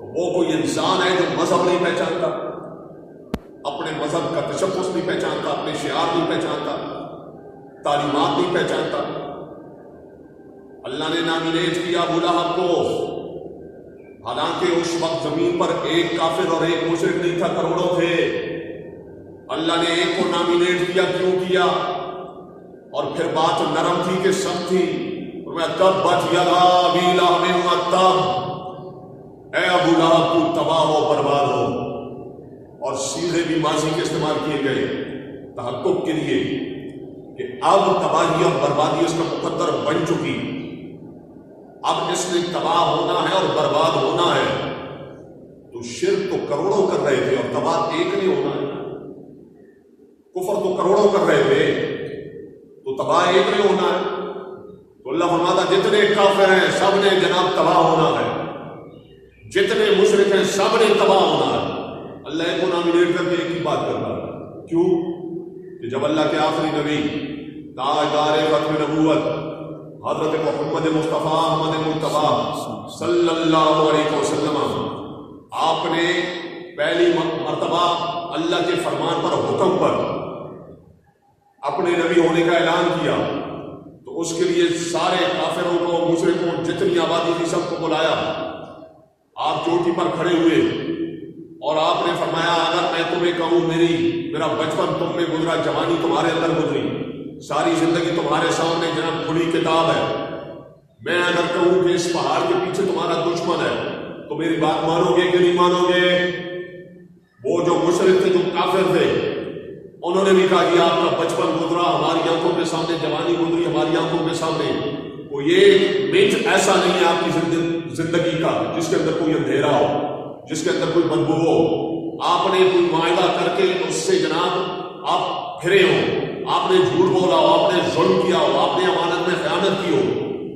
وہ کوئی انسان ہے جو مذہب نہیں پہچانتا، اپنے مذہب کا تشخص نہیں پہچانتا، اپنے شعار نہیں پہچانتا، تعلیمات نہیں پہچانتا۔ اللہ نے نامینیٹ کیا ابو لہب کو، حالانکہ اس وقت زمین پر ایک کافر اور ایک مشرک نہیں تھا، کروڑوں تھے۔ اللہ نے ایک کو نامینیٹ کیا، کیوں کیا؟ اور پھر بات نرم تھی کہ سخت تھی، میں تبت یدا ابی لہب وتب، اے ابو لہب تو تباہ ہو، برباد ہو۔ اور سیدھے بھی ماضی کے استعمال کیے گئے تحقق کے لیے کہ اب تباہی اور بربادی اس کا مقدر بن چکی، اب اس نے تباہ ہونا ہے اور برباد ہونا ہے۔ تو شرک تو کروڑوں کر رہے تھے اور تباہ ایک نہیں ہونا ہے، کفر تو کروڑوں کر رہے تھے تو تباہ ایک نہیں ہونا ہے۔ تو اللہ فرماتا جتنے کافر ہیں سب نے جناب تباہ ہونا ہے، جتنے مشرک ہیں سب نے تباہ ہونا ہے۔ اللہ کو نامینیٹ کر کے ایک ہی بات کرتا ہے، کیوں کہ جب اللہ کے آخری نبی تاجدار ختم نبوت حضرت محمد مصطفیٰ احمد مجتبیٰ صلی اللہ علیہ وسلم آپ نے پہلی مرتبہ اللہ کے فرمان پر، حکم پر اپنے نبی ہونے کا اعلان کیا، تو اس کے لیے سارے کافروں کو، مشرکوں، جتنی آبادی تھی سب کو بلایا۔ آپ چوٹی پر کھڑے ہوئے اور آپ نے فرمایا اگر میں تمہیں کہوں میرا بچپن تم میں گزرا، جوانی تمہارے اندر گزری، ساری زندگی تمہارے سامنے جناب کھلی کتاب ہے، میں اگر کہوں کہ اس پہاڑ کے پیچھے تمہارا دشمن ہے تو میری بات مانو گے کہ نہیں مانو گے؟ وہ جو مشرک تھے، جو کافر تھے، انہوں نے بھی کہا کہ آپ کا بچپن گزرا، ہماری آنکھوں کے سامنے جوانی گزری، ہماری آنکھوں کے سامنے کوئی ایک منٹ ایسا نہیں ہے آپ کی زندگی کا جس کے اندر کوئی اندھیرا ہو، جس کے اندر کوئی بدبو ہو۔ آپ نے کوئی معاہدہ کر کے اس سے جناب آپ پھرے ہو، آپ نے جھوٹ بولا ہو، آپ نے ظلم کیا ہو، آپ نے امانت میں خیانت کی ہو،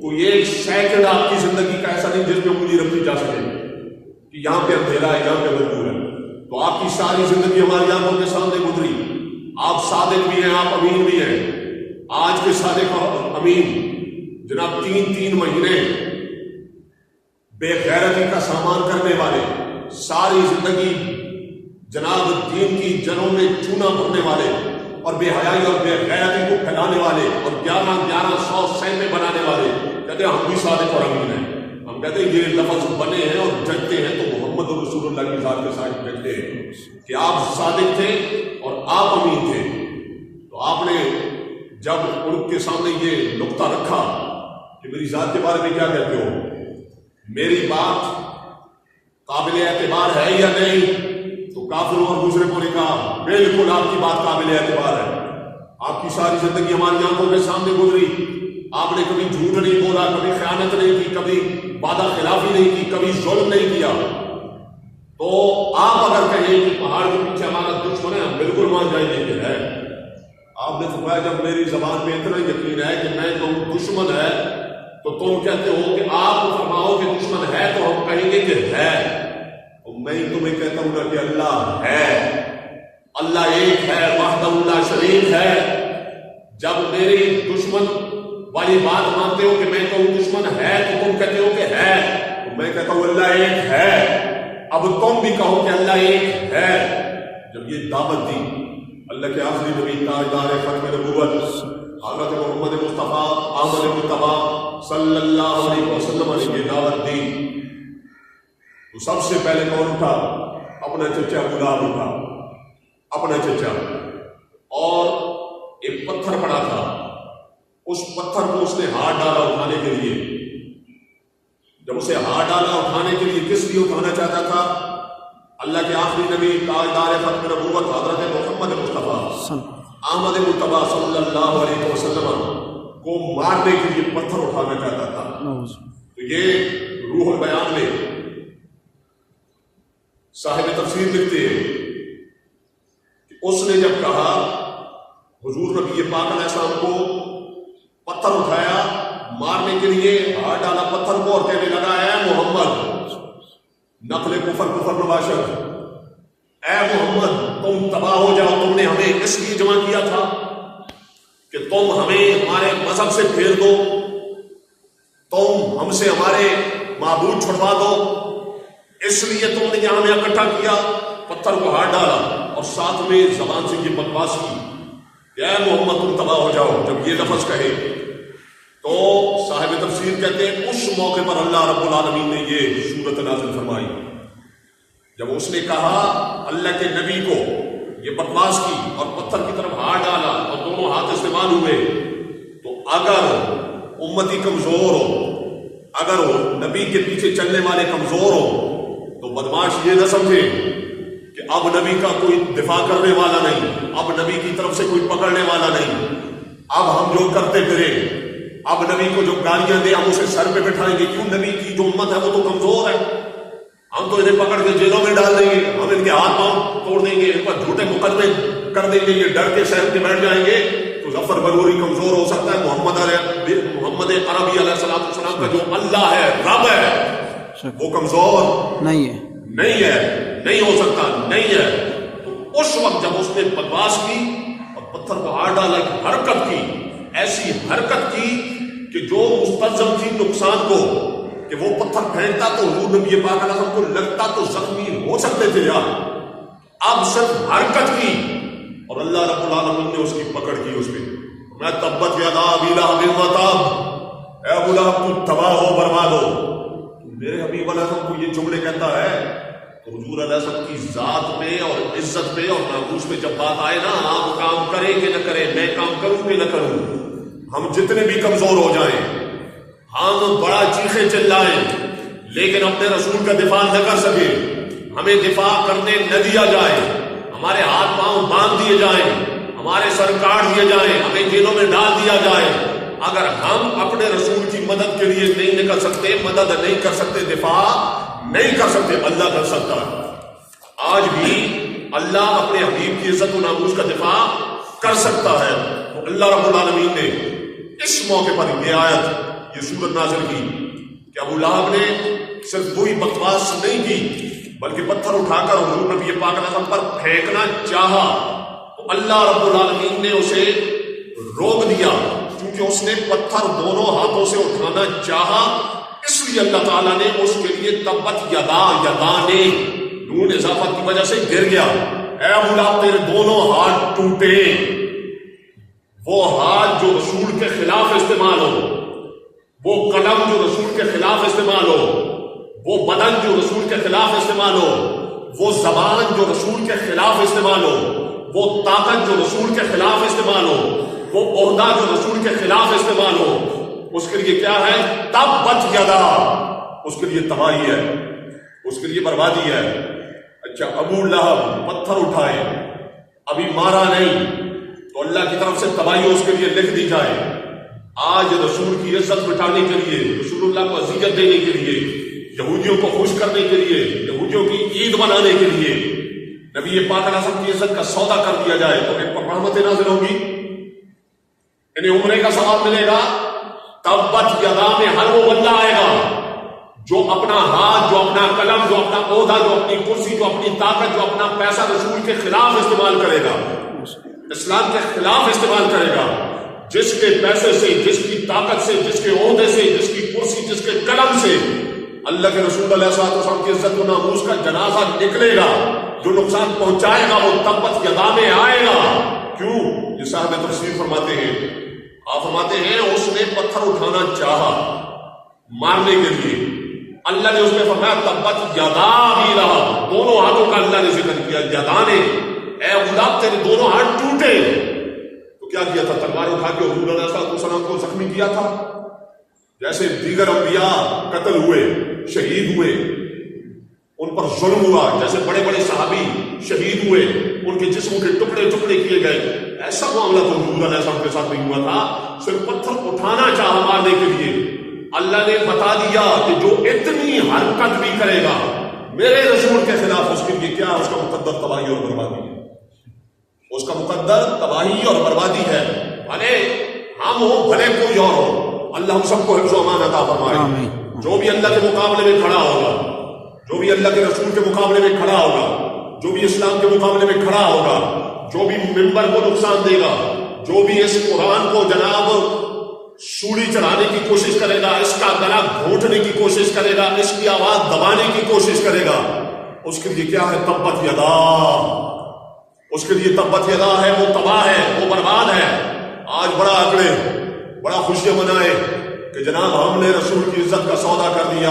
کوئی ایک سیکنڈ آپ کی زندگی کا ایسا نہیں جس میں انگلی رکھی جا سکے کہ یہاں پہ اندھیرا ہے، یہاں پہ بدبو ہے۔ تو آپ کی ساری زندگی ہماری آنکھوں کے سامنے گزری، آپ صادق بھی ہیں، آپ امین بھی ہیں۔ آج کے صادق اور امین جناب 3 مہینے بے غیرتی کا سامان کرنے والے، ساری زندگی جناب دین کی جنوں میں چونا بھرنے والے اور بے حیائی اور بے غیرتی کو پھیلانے والے اور 1100 سینٹیں بنانے والے، کہتے ہیں ہم بھی صادق اور امین ہیں۔ ہم کہتے ہیں یہ لفظ بنے ہیں اور جگتے ہیں تو محمد رسول اللہ کی ذات کے ساتھ جگتے ہیں کہ آپ صادق تھے اور آپ امین تھے۔ تو آپ نے جب ان کے سامنے یہ نقطہ رکھا کہ میری ذات کے بارے میں کیا کہتے ہو، میری بات قابل اعتبار ہے یا نہیں، تو کافروں اور مشرکوں نے کہا بالکل آپ کی بات قابل اعتبار ہے، آپ کی ساری زندگی ہماری آنکھوں کے سامنے گزری، آپ نے کبھی جھوٹ نہیں بولا، کبھی خیانت نہیں کی، کبھی وعدہ خلافی نہیں کی، کبھی ظلم نہیں کیا۔ تو آپ اگر کہیں کہ پہاڑ کے پیچھے ہمارا دشمن ہے، ہم بالکل مان جائیں گے کہ ہے۔ آپ نے فرمایا جب میری زبان پہ اتنا یقین ہے کہ میں کہوں دشمن ہے تو تم کہتے ہو کہ آپ فرماؤ کہ دشمن ہے تو ہم کہیں گے کہ ہے۔ اور میں تمہیں کہتا ہوں نا کہ اللہ ہے، اللہ ایک ہے، وحدہ لا شریک ہے۔ جب میری دشمن والی بات مانتے ہو کہ میں کہوں دشمن ہے تو تم کہتے ہو کہ ہے، تو میں کہتا ہوں اللہ ایک ہے، اب تم بھی کہو کہ اللہ ایک ہے۔ جب یہ دعوت دی اللہ کے آخری نبی تاجدار ختم نبوت حضرت محمد مصطفیٰ احمد مجتبیٰ صلی اللہ علیہ وسلم نے یہ دعوت دی، تو سب سے پہلے کون اٹھا؟ اپنا چچا ابو لہب اٹھا، اپنا چچا، اور ایک پتھر پڑا تھا، اس پتھر کو اس نے ہاتھ ڈالا اٹھانے کے لیے۔ جب اسے ہاتھ ڈالا اٹھانے کے لیے، کس لیے اٹھانا چاہتا تھا؟ اللہ کے آخری نبی تاجدار ختم نبوت حضرت محمد مصطفیٰ احمد مجتبیٰ صلی اللہ علیہ وسلم کو مارنے کے لیے پتھر اٹھانا چاہتا تھا۔ تو یہ روح البیان میں صاحب تفسیر لکھتے ہیں کہ اس نے جب کہا حضور نبی پاک علیہ السلام کو پتھر اٹھایا مارنے کے لیے، ہاتھ ڈالا پتھر کو اور کہنے لگا اے محمد، نقل کفر مباشر، اے محمد تم تباہ ہو جاؤ، تم نے ہمیں اس لیے جمع کیا تھا کہ تم ہمیں ہمارے مذہب سے پھیر دو، تم ہم سے ہمارے معبود چھڑوا دو، اس لیے تم نے یہاں میں اکٹھا کیا، پتھر کو ہاتھ ڈالا اور ساتھ میں زبان سے یہ بکواس کی کہ اے محمد تم تباہ ہو جاؤ. جب یہ لفظ کہے تو صاحب تفسیر کہتے ہیں اس موقع پر اللہ رب العالمین نے یہ سورت نازل فرمائی. جب اس نے کہا اللہ کے نبی کو یہ بکواس کی اور پتھر کی طرف ہاتھ ڈالا اور دونوں ہاتھ استعمال ہوئے، تو اگر امتی کمزور ہو، اگر نبی کے پیچھے چلنے والے کمزور ہو، تو بدماش یہ نہ سمجھے کہ اب نبی کا کوئی دفاع کرنے والا نہیں، اب نبی کی طرف سے کوئی پکڑنے والا نہیں، اب ہم جو کرتے پھرے، اب نبی کو جو گالیاں دے ہم اسے سر پہ بٹھائیں گے. کیوں؟ نبی کی جو امت ہے وہ تو کمزور ہے، ہم تو انہیں پکڑ کے جیلوں میں ڈال دیں گے، ہم ان کے ہاتھ پاؤں توڑ دیں گے، ان پر جھوٹے مقدمے کر دیں گے، یہ ڈر کے سہم کے بیٹھ جائیں گے. تو ظفر بروری کمزور ہو سکتا ہے، محمد عربی علیہ السلام کا جو اللہ ہے، رب ہے، وہ کمزور نہیں ہو سکتا، نہیں ہے. تو اس وقت جب اس نے بکواس کی اور پتھر کو ہاتھ ڈالا، ایک حرکت کی، ایسی حرکت کی کہ جو مستلزم تھی نقصان کو، کہ وہ پتھر پھینکتا تو حضور نبی پاک علیہ السلام کو لگتا تو زخمی ہو سکتے تھے یار. اب صرف حرکت کی اور اللہ رب العالمین نے اس کی پکڑ کی اس پہ. میں تبت یدا ابی لہب وتب، اے ابو لہب تو تباہ ہو، برباد ہو. میرے حبیب علیہ السلام کو یہ جملے کہتا ہے تو حضور علیہ السلام کی ذات پہ اور عزت پہ اور ناموس پہ جب بات آئے نا، آپ کام کریں کہ نہ کریں، میں کام کروں کہ نہ کروں، ہم جتنے بھی کمزور ہو جائیں، ہم بڑا چیخے چلائیں، لیکن اپنے رسول کا دفاع نہ کر سکے، ہمیں دفاع کرنے نہ دیا جائے، ہمارے ہاتھ پاؤں باندھ دیے جائیں، ہمارے سر کاٹ دیے جائیں، ہمیں جیلوں میں ڈال دیا جائے، اگر ہم اپنے رسول کی مدد کے لیے نہیں نکل سکتے، مدد نہیں کر سکتے، دفاع نہیں کر سکتے، اللہ کر سکتا ہے. آج بھی اللہ اپنے حبیب کی عزت و ناموس کا دفاع کر سکتا ہے. تو اللہ رب العالمین نے اس موقع پر یہ آیت، یہ سورت نازل کی کہ ابو لہب نے صرف وہی بکواس نہیں کی بلکہ پتھر اٹھا کر حضور نبی پاک علیہ السلام پر پھینکنا چاہا. تو اللہ رب العالمین نے اسے روک دیا کیونکہ اس نے پتھر دونوں ہاتھوں سے اٹھانا چاہا. اس لیے اللہ تعالیٰ نے اس کے لیے تبت یدا نے نون اضافت کی وجہ سے گر گیا. اے ابو لہب تیرے دونوں ہاتھ ٹوٹے. وہ ہاتھ جو رسول کے خلاف استعمال ہو، وہ قلم جو رسول کے خلاف استعمال ہو، وہ بدن جو رسول کے خلاف استعمال ہو، وہ زبان جو رسول کے خلاف استعمال ہو، وہ طاقت جو رسول کے خلاف استعمال ہو، وہ عہدہ جو رسول کے خلاف استعمال ہو، اس کے لیے کیا ہے؟ تبت یدا، اس کے لیے تباہی ہے، اس کے لیے بربادی ہے. اچھا، ابو لہب پتھر اٹھائے، ابھی مارا نہیں، تو اللہ کی طرف سے تباہی اس کے لیے لکھ دی جائے. آج رسول کی عزت بٹھانے کے لیے، رسول اللہ کو اذیت دینے کے لیے، یہودیوں کو خوش کرنے کے لیے، یہودیوں کی عید منانے کے لیے نبی پاک علیہ السلام کی عزت کا سودا کر دیا جائے تو ان پر رحمتیں نازل ہوگی، انہیں عمرے کا ثواب ملے گا. تبت یدا میں ہر وہ بندہ آئے گا جو اپنا ہاتھ، جو اپنا قلم، جو اپنا عہدہ، جو اپنی کرسی، جو اپنی طاقت، جو اپنا پیسہ رسول کے خلاف استعمال کرے گا، اسلام کے خلاف استعمال کرے گا. جس کے پیسے سے، جس کی طاقت سے، جس کے عہدے سے، جس کی کرسی، جس کے قلم سے اللہ کے رسول علیہ السلام کی عزت و ناموس کا جنازہ نکلے گا، جو نقصان پہنچائے گا وہ تبت یدا میں آئے گا. کیوں؟ یہ صاحب تفسیر فرماتے ہیں، آپ فرماتے ہیں اس نے پتھر اٹھانا چاہا مارنے کے لیے، اللہ نے اس میں فرمایا تبت یدا بھی رہا، دونوں ہاتھوں کا اللہ نے ذکر کیا. یدا نے، اے ابو لہب تیرے دونوں ہاتھ ٹوٹے. تو کیا کیا تھا؟ تلوار اٹھا کے حضور علیہ السلام کو زخمی کیا تھا. جیسے دیگر انبیاء قتل ہوئے، شہید ہوئے، ان پر ظلم ہوا، جیسے بڑے بڑے صحابی شہید ہوئے، ان کے جسموں کے ٹکڑے ٹکڑے کیے گئے، ایسا معاملہ تو حضور علیہ السلام کے ساتھ نہیں ہوا تھا. صرف پتھر اٹھانا چاہا مارنے کے لیے. اللہ نے بتا دیا کہ جو اتنی حرکت بھی کرے گا میرے رسول کے خلاف، اس کے لیے کیا؟ اس کا مقدر تباہی اور بربادی ہے. اس کا مقدر تباہی اور بربادی ہے. بھلے ہم ہو، بھلے کوئی اور ہو، اللہ ہم سب کو حفظ و امان عطا فرمائے. جو بھی اللہ کے مقابلے میں کھڑا ہوگا، جو بھی اللہ کے رسول کے مقابلے میں کھڑا ہوگا، جو بھی اسلام کے مقابلے میں کھڑا ہوگا، جو بھی ممبر کو نقصان دے گا، جو بھی اس قرآن کو جناب سولی چڑھانے کی کوشش کرے گا، اس کا گلا گھونٹنے کی کوشش کرے گا، اس کی آواز دبانے کی کوشش کرے گا، اس کے لیے کیا ہے؟ تبت یدا، اس کے لیے تبت یدا ہے، وہ تباہ ہے، وہ برباد ہے۔ آج بڑا اکڑے، بڑا خوشیاں منائے کہ جناب ہم نے رسول کی عزت کا سودا کر دیا،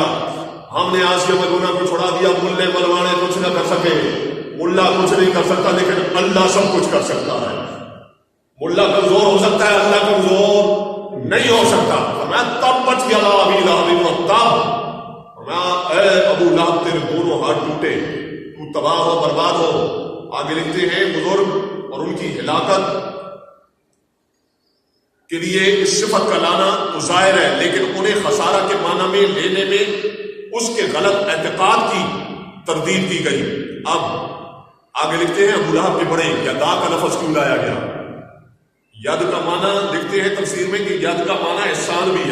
ہم نے آسیہ ملونہ کو چھڑا دیا، ملے ملوانے کچھ نہ کر سکے، ملا کچھ نہیں کر سکتا لیکن اللہ سب کچھ کر سکتا ہے۔ ملا کمزور ہو سکتا ہے، اللہ کمزور نہیں ہو سکتا۔ فرمایا تبت یدا ابی لہب وتب، فرمایا اے ابو لہب تیرے دونوں ہاتھ ٹوٹے، تو تباہ ہو، برباد ہو۔ آگے لکھتے ہیں بزرگ اور ان کی ہلاکت کے لیے اس صفت کا لانا تو ظاہر ہے، لیکن انہیں خسارہ کے معنی میں لینے میں اس کے غلط اعتقاد کی تردید کی گئی۔ اب آگے لکھتے ہیں ابو لہب کے بڑے یدا کا لفظ کیوں لایا گیا؟ ید کا معنی لکھتے ہیں تفسیر میں کہ ید کا معنی احسان بھی ہے۔